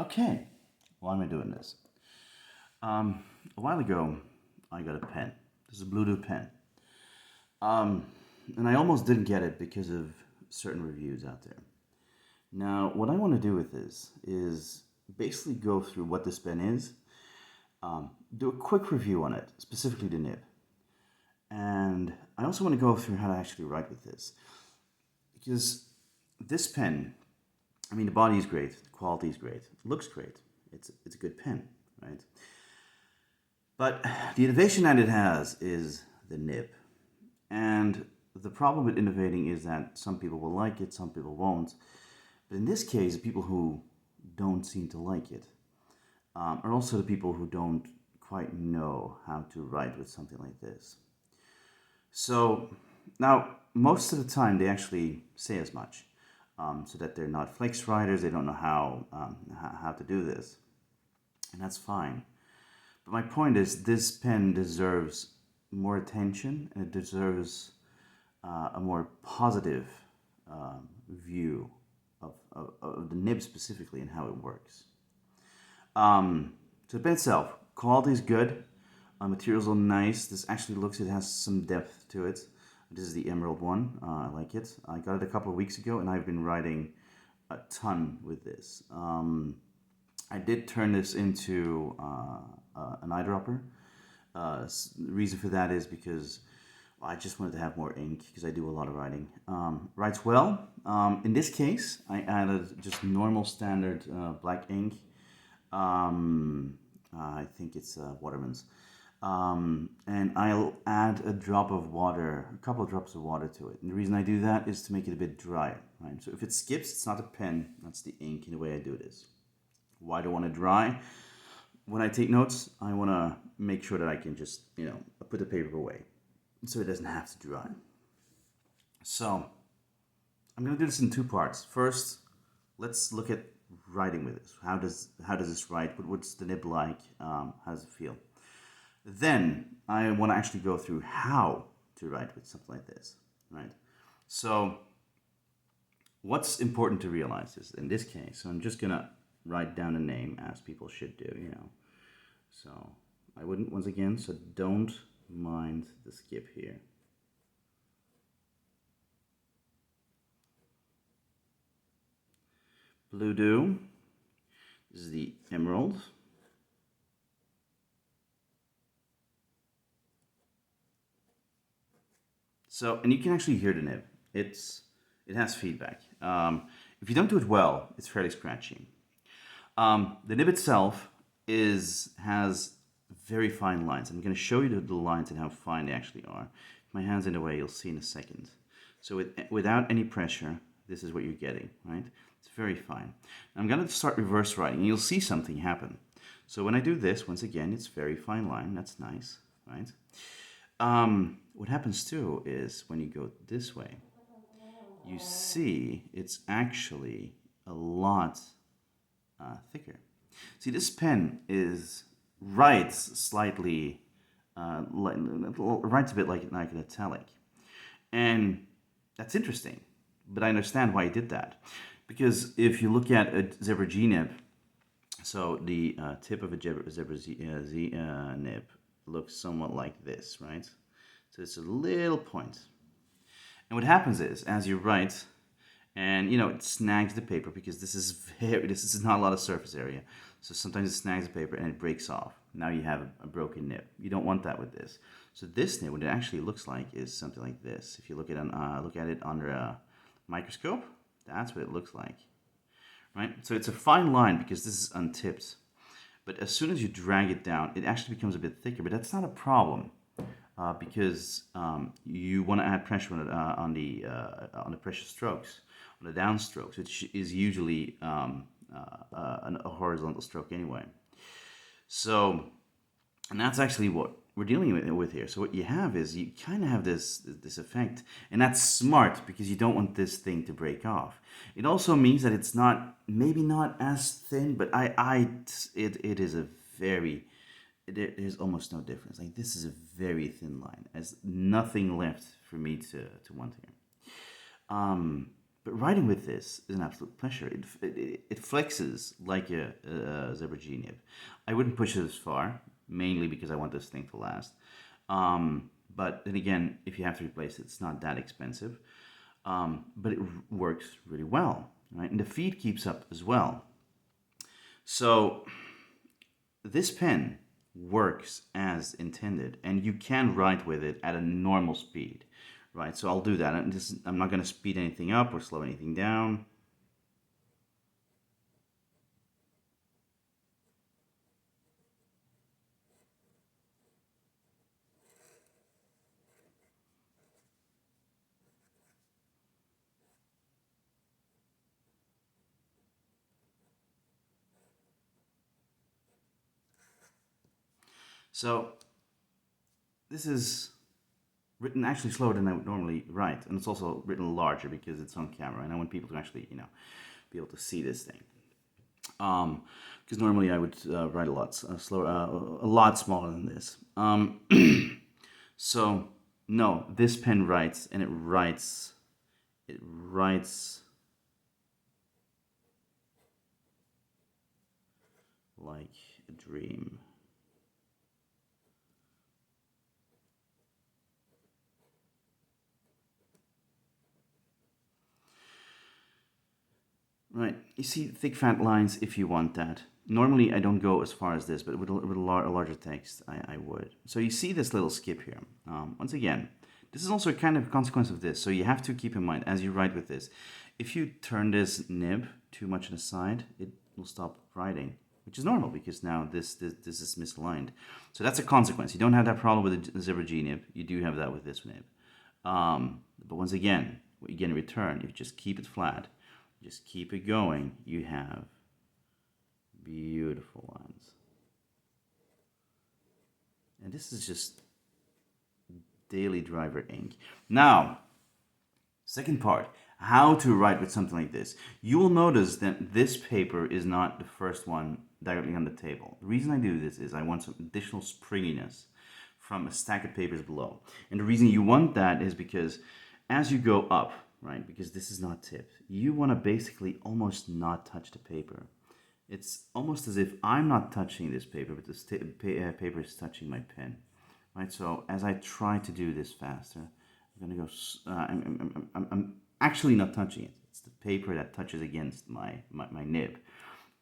Okay, why am I doing this? A while ago, I got a pen. This is a Bluedew pen. Um, and I almost didn't get it because of certain reviews out there. Now, what I want to do with this is basically go through what this pen is, do a quick review on it, specifically the nib. And I also want to go through how to actually write with this. Because this pen, I mean, the body is great, the quality is great, it looks great, it's a good pen, right? But the innovation that it has is the nib. And the problem with innovating is that some people will like it, some people won't. But in this case, people who don't seem to like it are also the people who don't quite know how to write with something like this. So now, most of the time, they actually say as much, so that they're not flex writers. They don't know how to do this, and that's fine. But my point is, this pen deserves more attention, and it deserves a more positive view of the nib specifically and how it works. So the pen itself, quality is good. Materials are nice. This actually looks, it has some depth to it. This is the emerald one. I like it. I got it a couple of weeks ago, and I've been writing a ton with this. I did turn this into an eyedropper. The reason for that is because I just wanted to have more ink because I do a lot of writing. Writes well. In this case, I added just normal standard black ink. I think it's Waterman's. And I'll add a drop of water, a couple of drops of water to it. And the reason I do that is to make it a bit drier, right? So if it skips, it's not a pen, that's the ink in the way I do this. Why do I want it dry? When I take notes, I want to make sure that I can just, put the paper away so it doesn't have to dry. So I'm going to do this in two parts. First, let's look at writing with this. How does this write? What's the nib like? How does it feel? Then I want to actually go through how to write with something like this, right? So what's important to realize is in this case, so I'm just going to write down a name as people should do, So I wouldn't, once again, so don't mind the skip here. Bluedew. This is the emerald. So, and you can actually hear the nib. It has feedback. If you don't do it well, it's fairly scratchy. The nib itself has very fine lines. I'm going to show you the lines and how fine they actually are. If my hand's in the way, you'll see in a second. So without any pressure, this is what you're getting, right? It's very fine. I'm going to start reverse writing, and you'll see something happen. So when I do this, once again, it's very fine line. That's nice, right? What happens too is when you go this way, you see it's actually a lot thicker. See, this pen writes slightly, writes a bit like an italic, and that's interesting. But I understand why he did that, because if you look at a Zebra G nib, so the tip of a Zebra Z nib looks somewhat like this, right? So it's a little point. And what happens is, as you write, and it snags the paper because this is not a lot of surface area. So sometimes it snags the paper and it breaks off. Now you have a broken nib. You don't want that with this. So this nib, what it actually looks like is something like this. If you look at it under a microscope, that's what it looks like, right? So it's a fine line because this is untipped. But as soon as you drag it down, it actually becomes a bit thicker. But that's not a problem because you want to add pressure on the pressure strokes, on the downstrokes, which is usually a horizontal stroke anyway. So, and that's actually what we're dealing with here. So what you have is you kind of have this effect, and that's smart because you don't want this thing to break off. It also means that it's maybe not as thin, but it is a very, there's almost no difference. Like, this is a very thin line. There's nothing left for me to want here. But writing with this is an absolute pleasure. It flexes like a zebra G-nib. I wouldn't push it as far, mainly because I want this thing to last. But then again, if you have to replace it, it's not that expensive. But it works really well, right? And the feed keeps up as well. So this pen works as intended, and you can write with it at a normal speed, right? So I'll do that. I'm not going to speed anything up or slow anything down. So this is written actually slower than I would normally write, and it's also written larger because it's on camera, and I want people to actually, be able to see this thing. Because normally I would write a lot slower, a lot smaller than this. So no, this pen writes, and it writes like a dream. Right, you see thick fat lines if you want that. Normally I don't go as far as this, but with a larger text I would. So you see this little skip here. Once again, this is also a kind of consequence of this, so you have to keep in mind as you write with this. If you turn this nib too much on the side, it will stop writing, which is normal because now this is misaligned. So that's a consequence. You don't have that problem with the Zebra G nib. You do have that with this nib. But once again, what you get in return, if you just keep it flat, just keep it going, you have beautiful lines. And this is just daily driver ink. Now, second part, how to write with something like this. You will notice that this paper is not the first one directly on the table. The reason I do this is I want some additional springiness from a stack of papers below. And the reason you want that is because as you go up, right, because this is not tipped, you want to basically almost not touch the paper. It's almost as if I'm not touching this paper, but this paper is touching my pen, right? So as I try to do this faster, I'm going to go, I'm actually not touching it. It's the paper that touches against my nib.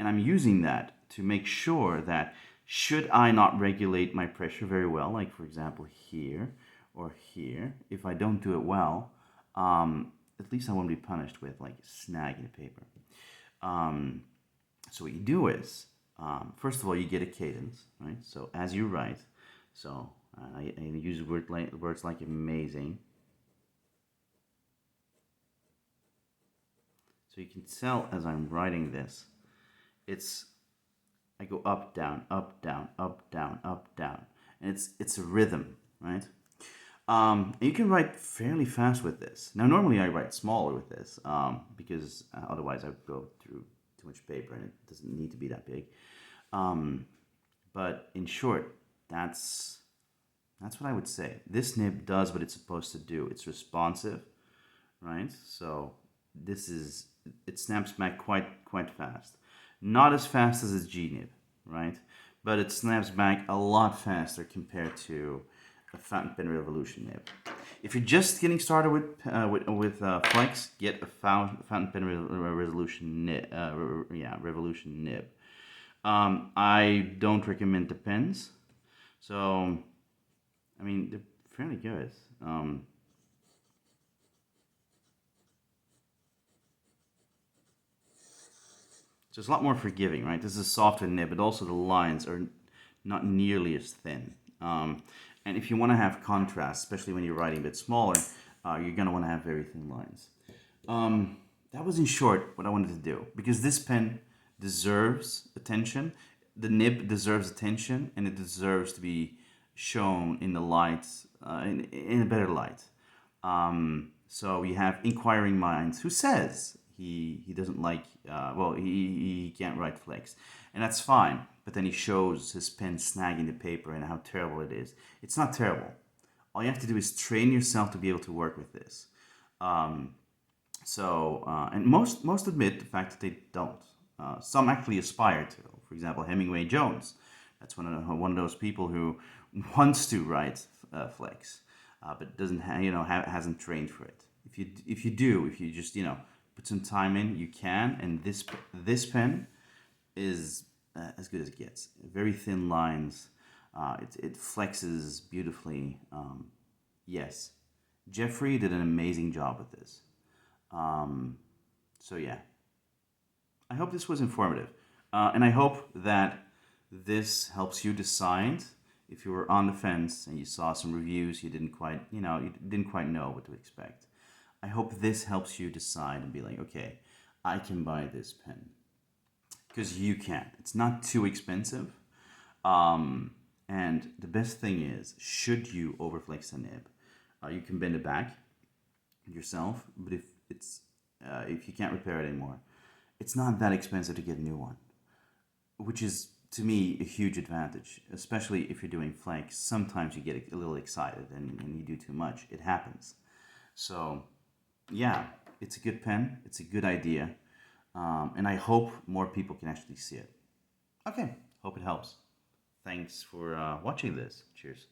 And I'm using that to make sure that should I not regulate my pressure very well, like for example here or here, if I don't do it well, at least I won't be punished with like snagging the paper. So what you do is, first of all, you get a cadence, right? So as you write, so I use words like amazing. So you can tell as I'm writing this, I go up, down, up, down, up, down, up, down. And it's a rhythm, right? And you can write fairly fast with this. Now, normally I write smaller with this because otherwise I would go through too much paper and it doesn't need to be that big. But in short, that's what I would say. This nib does what it's supposed to do. It's responsive, right? So it snaps back quite fast. Not as fast as its G-nib, right? But it snaps back a lot faster compared to a fountain pen revolution nib. If you're just getting started with flex, get a fountain pen revolution nib. Revolution nib. I don't recommend the pens, so I mean they're fairly good. So it's a lot more forgiving, right? This is a softer nib, but also the lines are not nearly as thin. And if you want to have contrast, especially when you're writing a bit smaller, you're going to want to have very thin lines. That was in short what I wanted to do, because this pen deserves attention. The nib deserves attention, and it deserves to be shown in the light, in a better light. So you have inquiring minds who says he doesn't like, he can't write flex, and that's fine. But then he shows his pen snagging the paper and how terrible it is. It's not terrible. All you have to do is train yourself to be able to work with this. So, and most admit the fact that they don't. Some actually aspire to. For example, Hemingway Jones. That's one of those people who wants to write flex, but doesn't hasn't trained for it. If you just put some time in, you can. And this pen is as good as it gets. Very thin lines. It flexes beautifully. Yes, Jeffrey did an amazing job with this. So yeah, I hope this was informative, and I hope that this helps you decide if you were on the fence and you saw some reviews you didn't quite know what to expect. I hope this helps you decide and be like, okay, I can buy this pen because you can. It's not too expensive, and the best thing is, should you overflex the nib, you can bend it back yourself. But if you can't repair it anymore, it's not that expensive to get a new one, which is to me a huge advantage, especially if you're doing flex. Sometimes you get a little excited and you do too much. It happens. So yeah, it's a good pen. It's a good idea, and I hope more people can actually see it. Okay, hope it helps. Thanks for watching this. Cheers.